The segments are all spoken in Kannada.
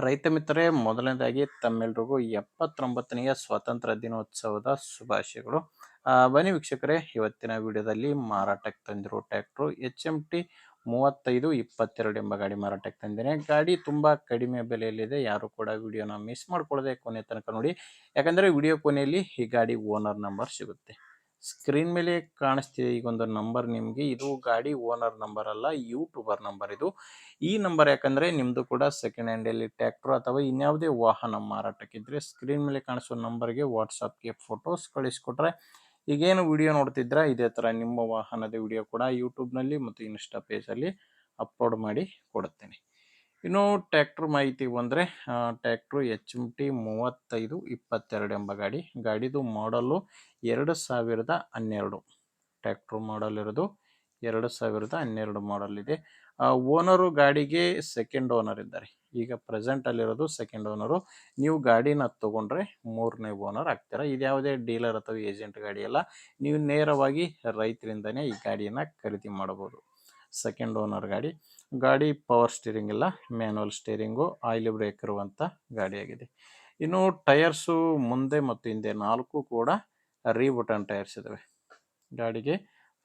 ರೈತ ಮಿತ್ರರೇ, ಮೊದಲನೇದಾಗಿ ತಮ್ಮೆಲ್ರಿಗೂ 79ನೆಯ ಸ್ವಾತಂತ್ರ್ಯ ದಿನೋತ್ಸವದ ಶುಭಾಶಯಗಳು. ಬನ್ನಿ ವೀಕ್ಷಕರೇ, ಇವತ್ತಿನ ವಿಡಿಯೋದಲ್ಲಿ ಮಾರಾಟಕ್ಕೆ ತಂದಿರೋ ಟ್ರ್ಯಾಕ್ಟ್ರು HMT 3522 ಎಂಬ ಗಾಡಿ ಮಾರಾಟಕ್ಕೆ ತಂದಿದ್ದೇನೆ. ಗಾಡಿ ತುಂಬ ಕಡಿಮೆ ಬೆಲೆಯಲ್ಲಿದೆ. ಯಾರು ಕೂಡ ವಿಡಿಯೋನ ಮಿಸ್ ಮಾಡ್ಕೊಳ್ಳದೆ ಕೊನೆ ತನಕ ನೋಡಿ, ಯಾಕಂದರೆ ವಿಡಿಯೋ ಕೊನೆಯಲ್ಲಿ ಈ ಗಾಡಿ ಓನರ್ ನಂಬರ್ ಸಿಗುತ್ತೆ. ಸ್ಕ್ರೀನ್ ಮೇಲೆ ಕಾಣಿಸ್ತಿದೆ ಈಗೊಂದು ನಂಬರ್ ನಿಮಗೆ. ಇದು ಗಾಡಿ ಓನರ್ ನಂಬರ್ ಅಲ್ಲ, ಯೂಟ್ಯೂಬರ್ ನಂಬರ್ ಇದು. ಈ ನಂಬರ್ ಯಾಕಂದರೆ ನಿಮ್ಮದು ಕೂಡ ಸೆಕೆಂಡ್ ಹ್ಯಾಂಡಲ್ಲಿ ಟ್ರ್ಯಾಕ್ಟ್ರು ಅಥವಾ ಇನ್ಯಾವುದೇ ವಾಹನ ಮಾರಾಟಕ್ಕಿದ್ರೆ ಸ್ಕ್ರೀನ್ ಮೇಲೆ ಕಾಣಿಸೋ ನಂಬರ್ಗೆ ವಾಟ್ಸಪ್ಗೆ ಫೋಟೋಸ್ ಕಳಿಸ್ಕೊಟ್ರೆ, ಈಗೇನು ವಿಡಿಯೋ ನೋಡ್ತಿದ್ರೆ ಇದೇ ಥರ ನಿಮ್ಮ ವಾಹನದ ವಿಡಿಯೋ ಕೂಡ ಯೂಟ್ಯೂಬ್ನಲ್ಲಿ ಮತ್ತು ಇನ್ಸ್ಟಾ ಪೇಜಲ್ಲಿ ಅಪ್ಲೋಡ್ ಮಾಡಿ ಕೊಡುತ್ತೇನೆ. ಇನ್ನು ಟ್ರ್ಯಾಕ್ಟ್ರ್ ಮಾಹಿತಿ ಬಂದರೆ, ಟ್ರ್ಯಾಕ್ಟ್ರು HMT 3522 ಎಂಬ ಗಾಡಿದು ಮಾಡಲು 2012. ಟ್ರ್ಯಾಕ್ಟ್ರು ಮಾಡಲ್ ಇರೋದು 2012 ಮಾಡಲ್ ಇದೆ. ಓನರು ಗಾಡಿಗೆ ಸೆಕೆಂಡ್ ಓನರ್ ಇದ್ದಾರೆ. ಈಗ ಪ್ರೆಸೆಂಟಲ್ಲಿರೋದು ಸೆಕೆಂಡ್ ಓನರು. ನೀವು ಗಾಡಿನ ತೊಗೊಂಡ್ರೆ 3ನೇ ಓನರ್ ಆಗ್ತೀರ. ಇದ್ಯಾವುದೇ ಡೀಲರ್ ಅಥವಾ ಏಜೆಂಟ್ ಗಾಡಿ ಅಲ್ಲ, ನೀವು ನೇರವಾಗಿ ರೈತರಿಂದನೇ ಈ ಗಾಡಿಯನ್ನು ಖರೀದಿ ಮಾಡಬಹುದು. ಸೆಕೆಂಡ್ ಓನರ್ ಗಾಡಿ ಪವರ್ ಸ್ಟೀರಿಂಗ್ ಇಲ್ಲ, ಮ್ಯಾನುವಲ್ ಸ್ಟೀರಿಂಗು, ಆಯಿಲ್ ಬ್ರೇಕ್ ಇರುವಂಥ ಗಾಡಿಯಾಗಿದೆ. ಇನ್ನು ಟೈರ್ಸು ಮುಂದೆ ಮತ್ತು ಹಿಂದೆ 4 ಕೂಡ ರೀಬಟನ್ ಟೈರ್ಸ್ ಇದ್ದಾವೆ. ಗಾಡಿಗೆ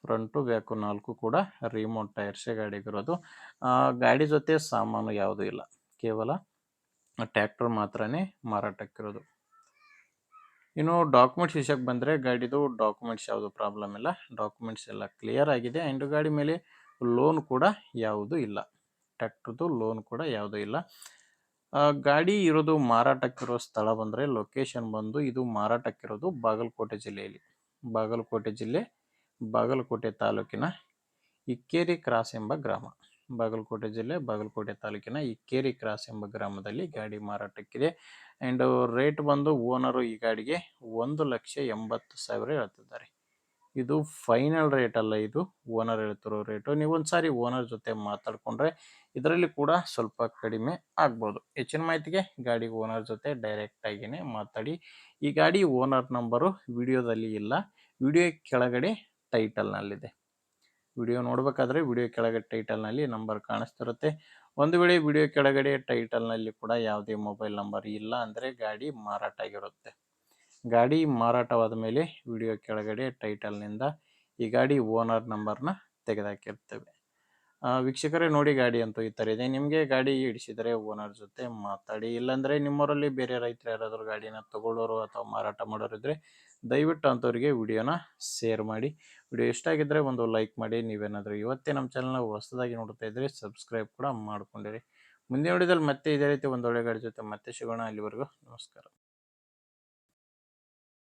ಫ್ರಂಟು ಬ್ಯಾಕು 4 ಕೂಡ ರಿಮೋಟ್ ಟೈರ್ಸೇ ಗಾಡಿಗಿರೋದು. ಗಾಡಿ ಜೊತೆ ಸಾಮಾನು ಯಾವುದೂ ಇಲ್ಲ, ಕೇವಲ ಟ್ರ್ಯಾಕ್ಟರ್ ಮಾತ್ರನೇ ಮಾರಾಟಕ್ಕಿರೋದು. ಇನ್ನು ಡಾಕ್ಯುಮೆಂಟ್ಸ್ ವಿಷಯಕ್ಕೆ ಬಂದರೆ, ಗಾಡಿದು ಡಾಕ್ಯುಮೆಂಟ್ಸ್ ಯಾವುದು ಪ್ರಾಬ್ಲಮ್ ಇಲ್ಲ, ಡಾಕ್ಯುಮೆಂಟ್ಸ್ ಎಲ್ಲ ಕ್ಲಿಯರ್ ಆಗಿದೆ. ಆ್ಯಂಡ್ ಗಾಡಿ ಮೇಲೆ ಲೋನ್ ಕೂಡ ಯಾವುದೂ ಇಲ್ಲ, ಟ್ರ್ಯಾಕ್ಟರ್ದು ಲೋನ್ ಕೂಡ ಯಾವುದೂ ಇಲ್ಲ. ಗಾಡಿ ಇರೋದು ಮಾರಾಟಕ್ಕಿರೋ ಸ್ಥಳ ಬಂದರೆ, ಲೊಕೇಶನ್ ಬಂದು ಇದು ಮಾರಾಟಕ್ಕಿರೋದು ಬಾಗಲಕೋಟೆ ಜಿಲ್ಲೆಯಲ್ಲಿ. ಬಾಗಲಕೋಟೆ ಜಿಲ್ಲೆ, ಬಾಗಲಕೋಟೆ ತಾಲೂಕಿನ ಇಕ್ಕೇರಿ ಕ್ರಾಸ್ ಎಂಬ ಗ್ರಾಮ. ಬಾಗಲಕೋಟೆ ಜಿಲ್ಲೆ, ಬಾಗಲಕೋಟೆ ತಾಲೂಕಿನ ಇಕ್ಕೇರಿ ಕ್ರಾಸ್ ಎಂಬ ಗ್ರಾಮದಲ್ಲಿ ಗಾಡಿ ಮಾರಾಟಕ್ಕಿದೆ. ಆ್ಯಂಡ್ ರೇಟ್ ಬಂದು ಓನರು ಈ ಗಾಡಿಗೆ 1,80,000 ಹೇಳ್ತಿದ್ದಾರೆ. ಇದು ಫೈನಲ್ ರೇಟ್ ಅಲ್ಲ, ಇದು ಓನರ್ ಹೇಳ್ತಿರೋ ರೇಟು. ನೀವು ಒಂದು ಸಾರಿ ಓನರ್ ಜೊತೆ ಮಾತಾಡಿಕೊಂಡ್ರೆ ಇದರಲ್ಲಿ ಕೂಡ ಸ್ವಲ್ಪ ಕಡಿಮೆ ಆಗ್ಬೋದು. ಹೆಚ್ಚಿನ ಮಾಹಿತಿಗೆ ಗಾಡಿ ಓನರ್ ಜೊತೆ ಡೈರೆಕ್ಟಾಗಿಯೇ ಮಾತಾಡಿ. ಈ ಗಾಡಿ ಓನರ್ ನಂಬರು ವಿಡಿಯೋದಲ್ಲಿ ಇಲ್ಲ, ವಿಡಿಯೋ ಕೆಳಗಡೆ ಟೈಟಲ್ನಲ್ಲಿದೆ. ವಿಡಿಯೋ ನೋಡಬೇಕಾದ್ರೆ ವಿಡಿಯೋ ಕೆಳಗಡೆ ಟೈಟಲ್ನಲ್ಲಿ ನಂಬರ್ ಕಾಣಿಸ್ತಿರುತ್ತೆ. ಒಂದು ವೇಳೆ ವಿಡಿಯೋ ಕೆಳಗಡೆ ಟೈಟಲ್ನಲ್ಲಿ ಕೂಡ ಯಾವುದೇ ಮೊಬೈಲ್ ನಂಬರ್ ಇಲ್ಲ ಅಂದರೆ ಗಾಡಿ ಮಾರಾಟ ಆಗಿರುತ್ತೆ. ಗಾಡಿ ಮಾರಾಟವಾದ ಮೇಲೆ ವಿಡಿಯೋ ಕೆಳಗಡೆ ಟೈಟಲ್ನಿಂದ ಈ ಗಾಡಿ ಓನರ್ ನಂಬರ್ನ ತೆಗೆದುಹಾಕಿರ್ತೇವೆ. ವೀಕ್ಷಕರೇ ನೋಡಿ, ಗಾಡಿ ಅಂತೂ ಈ ಥರ ಇದೆ. ನಿಮಗೆ ಗಾಡಿ ಹಿಡಿಸಿದರೆ ಓನರ್ ಜೊತೆ ಮಾತಾಡಿ. ಇಲ್ಲಾಂದರೆ ನಿಮ್ಮವರಲ್ಲಿ ಬೇರೆ ರೈತರು ಯಾರಾದರೂ ಗಾಡಿನ ತಗೊಳ್ಳೋರು ಅಥವಾ ಮಾರಾಟ ಮಾಡೋರು ಇದ್ದರೆ ದಯವಿಟ್ಟು ಅಂಥವ್ರಿಗೆ ವಿಡಿಯೋನ ಶೇರ್ ಮಾಡಿ. ವಿಡಿಯೋ ಇಷ್ಟ ಆಗಿದ್ದರೆ ಒಂದು ಲೈಕ್ ಮಾಡಿ. ನೀವೇನಾದರೂ ಇವತ್ತೇ ನಮ್ಮ ಚಾನಲ್ನ ಹೊಸದಾಗಿ ನೋಡ್ತಾ ಇದ್ದರೆ ಸಬ್ಸ್ಕ್ರೈಬ್ ಕೂಡ ಮಾಡ್ಕೊಂಡಿರಿ. ಮುಂದೆ ವಿಡಿಯೋದಲ್ಲಿ ಮತ್ತೆ ಇದೇ ರೀತಿ ಒಂದು ಒಳ್ಳೆ ಗಾಡಿ ಜೊತೆ ಮತ್ತೆ ಸಿಗೋಣ. ಅಲ್ಲಿವರೆಗೂ ನಮಸ್ಕಾರ.